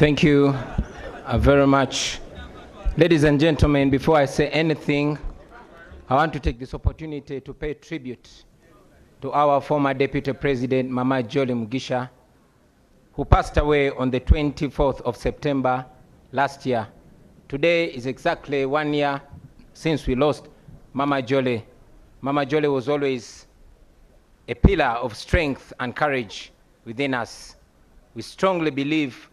Thank you very much. Ladies and gentlemen, before I say anything, I want to take this opportunity to pay tribute to our former Deputy President, Mama Jolly Mugisha, who passed away on the 24th of September last year. Today is exactly 1 year since we lost Mama Jolly. Mama Jolly was always a pillar of strength and courage within us. We strongly believe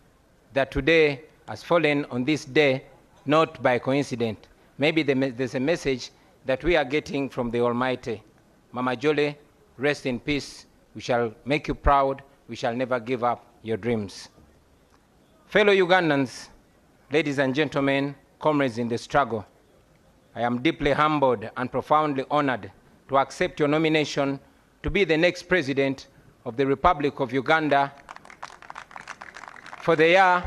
that today has fallen on this day, not by coincidence. Maybe there's a message that we are getting from the Almighty. Mama Jolly, rest in peace. We shall make you proud. We shall never give up your dreams. Fellow Ugandans, ladies and gentlemen, comrades in the struggle, I am deeply humbled and profoundly honored to accept your nomination to be the next president of the Republic of Uganda for the year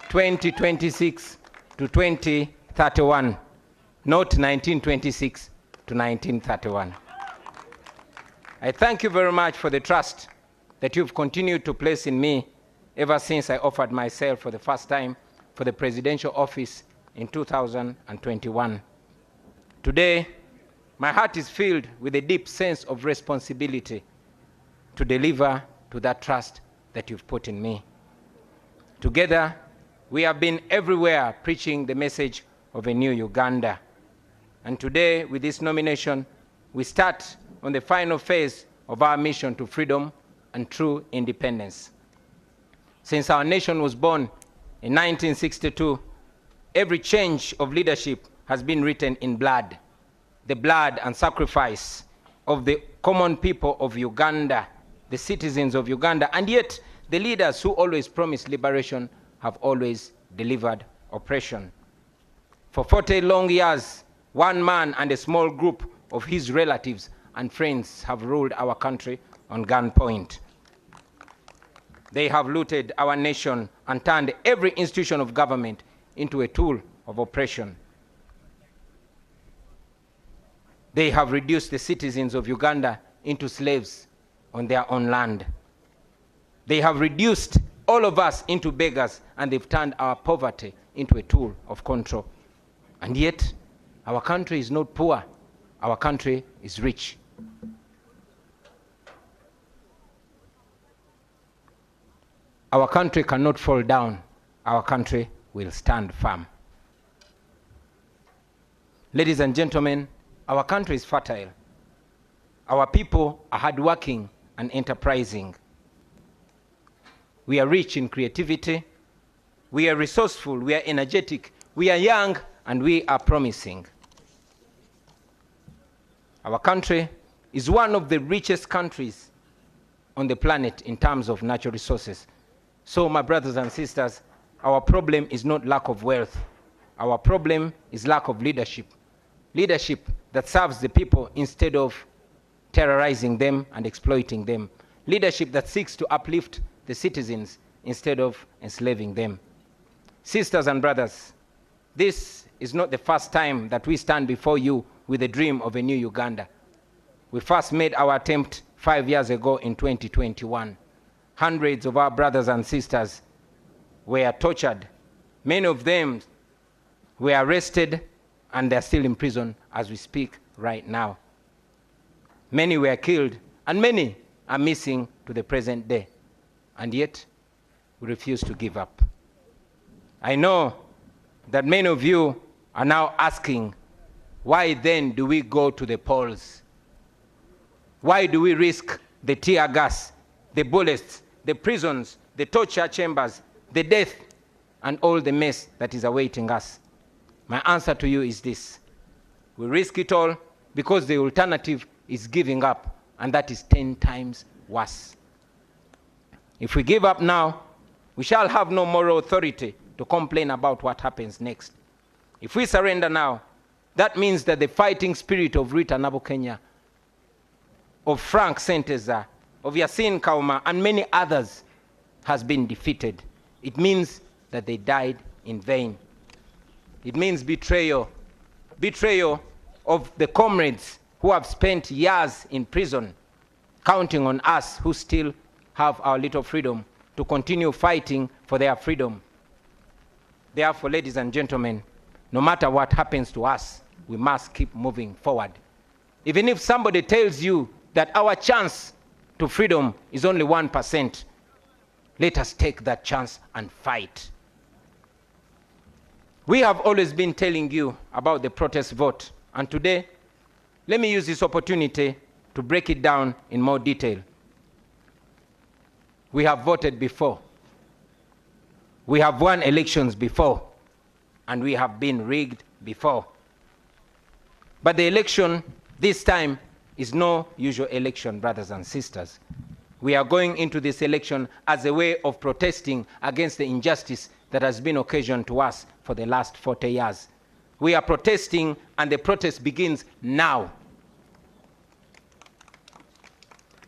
2026 to 2031, not 1926 to 1931. I thank you very much for the trust that you've continued to place in me ever since I offered myself for the first time for the presidential office in 2021. Today, my heart is filled with a deep sense of responsibility to deliver to that trust that you've put in me. Together, we have been everywhere preaching the message of a new Uganda. And today, with this nomination, we start on the final phase of our mission to freedom and true independence. Since our nation was born in 1962, every change of leadership has been written in blood, the blood and sacrifice of the common people of Uganda, the citizens of Uganda, and yet the leaders who always promised liberation have always delivered oppression. For 40 long years, one man and a small group of his relatives and friends have ruled our country on gunpoint. They have looted our nation and turned every institution of government into a tool of oppression. They have reduced the citizens of Uganda into slaves on their own land. They have reduced all of us into beggars, and they've turned our poverty into a tool of control. And yet, our country is not poor. Our country is rich. Our country cannot fall down. Our country will stand firm. Ladies and gentlemen, our country is fertile. Our people are hardworking and enterprising. We are rich in creativity. We are resourceful. We are energetic. We are young, and we are promising. Our country is one of the richest countries on the planet in terms of natural resources. So, my brothers and sisters, our problem is not lack of wealth. Our problem is lack of leadership. Leadership that serves the people instead of terrorizing them and exploiting them. Leadership that seeks to uplift the citizens instead of enslaving them. Sisters and brothers, this is not the first time that we stand before you with a dream of a new Uganda. We first made our attempt 5 years ago in 2021. Hundreds of our brothers and sisters were tortured. Many of them were arrested, and they're still in prison as we speak right now. Many were killed, and many are missing to the present day. And yet, we refuse to give up. I know that many of you are now asking, why then do we go to the polls? Why do we risk the tear gas, the bullets, the prisons, the torture chambers, the death, and all the mess that is awaiting us? My answer to you is this. We risk it all because the alternative is giving up, and that is 10 times worse. If we give up now, we shall have no moral authority to complain about what happens next. If we surrender now, that means that the fighting spirit of Rita Nabukenya, of Frank Senteza, of Yasin Kauma, and many others has been defeated. It means that they died in vain. It means betrayal. Betrayal of the comrades who have spent years in prison, counting on us who still have our little freedom to continue fighting for their freedom. Therefore, ladies and gentlemen, no matter what happens to us, we must keep moving forward. Even if somebody tells you that our chance to freedom is only 1%, let us take that chance and fight. We have always been telling you about the protest vote, and today, let me use this opportunity to break it down in more detail. We have voted before. We have won elections before, and we have been rigged before. But the election this time is no usual election, brothers and sisters. We are going into this election as a way of protesting against the injustice that has been occasioned to us for the last 40 years. We are protesting, and the protest begins now.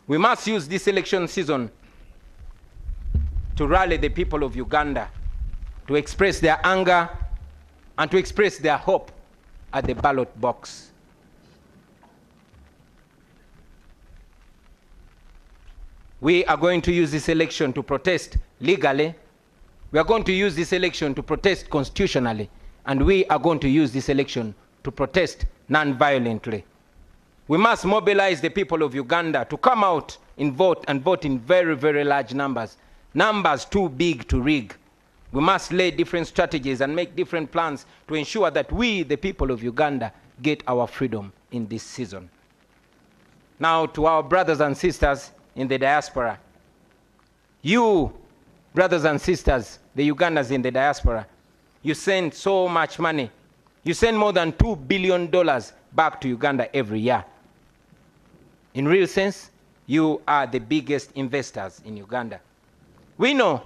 We must use this election season to rally the people of Uganda, to express their anger and to express their hope at the ballot box. We are going to use this election to protest legally. We are going to use this election to protest constitutionally. And we are going to use this election to protest non-violently. We must mobilize the people of Uganda to come out and vote in very, very large numbers. Numbers too big to rig. We must lay different strategies and make different plans to ensure that we, the people of Uganda, get our freedom in this season. Now, to our brothers and sisters in the diaspora, you, brothers and sisters, the Ugandans in the diaspora, you send so much money. You send more than $2 billion back to Uganda every year. In real sense, you are the biggest investors in Uganda. We know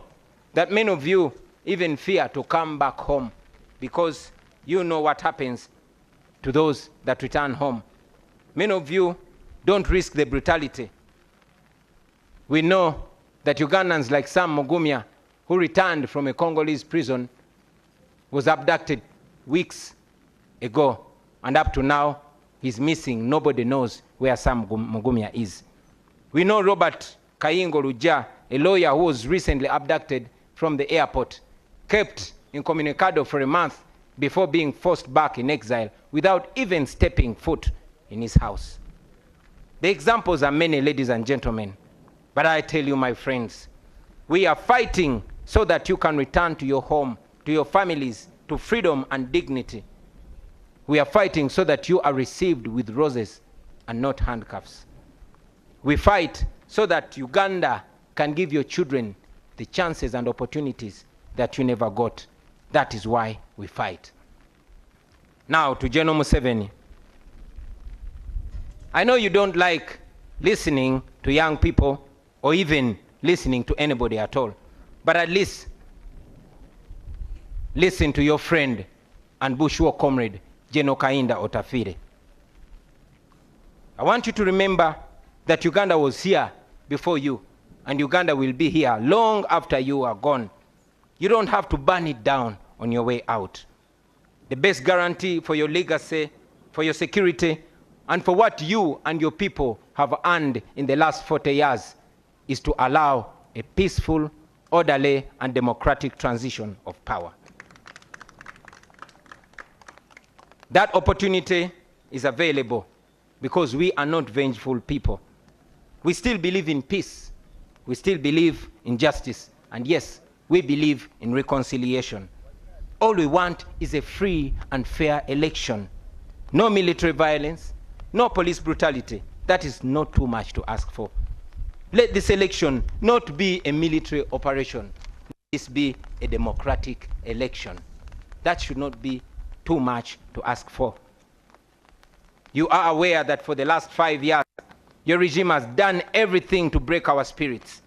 that many of you even fear to come back home because you know what happens to those that return home. Many of you don't risk the brutality. We know that Ugandans like Sam Mugumya, who returned from a Congolese prison, was abducted weeks ago, and up to now, he's missing. Nobody knows where Sam Mugumya is. We know Robert Kayingo Luja, a lawyer who was recently abducted from the airport, kept incommunicado for a month before being forced back in exile without even stepping foot in his house. The examples are many, ladies and gentlemen. But I tell you, my friends, we are fighting so that you can return to your home, to your families, to freedom and dignity. We are fighting so that you are received with roses and not handcuffs. We fight so that Uganda can give your children the chances and opportunities that you never got. That is why we fight. Now to General Museveni. I know you don't like listening to young people or even listening to anybody at all, but at least listen to your friend and Bush war comrade, General Kainda Otafire. I want you to remember that Uganda was here before you, and Uganda will be here long after you are gone. You don't have to burn it down on your way out. The best guarantee for your legacy, for your security, and for what you and your people have earned in the last 40 years is to allow a peaceful, orderly, and democratic transition of power. That opportunity is available because we are not vengeful people. We still believe in peace. We still believe in justice. And yes, we believe in reconciliation. All we want is a free and fair election. No military violence, no police brutality. That is not too much to ask for. Let this election not be a military operation. Let this be a democratic election. That should not be too much to ask for. You are aware that for the last 5 years, your regime has done everything to break our spirits.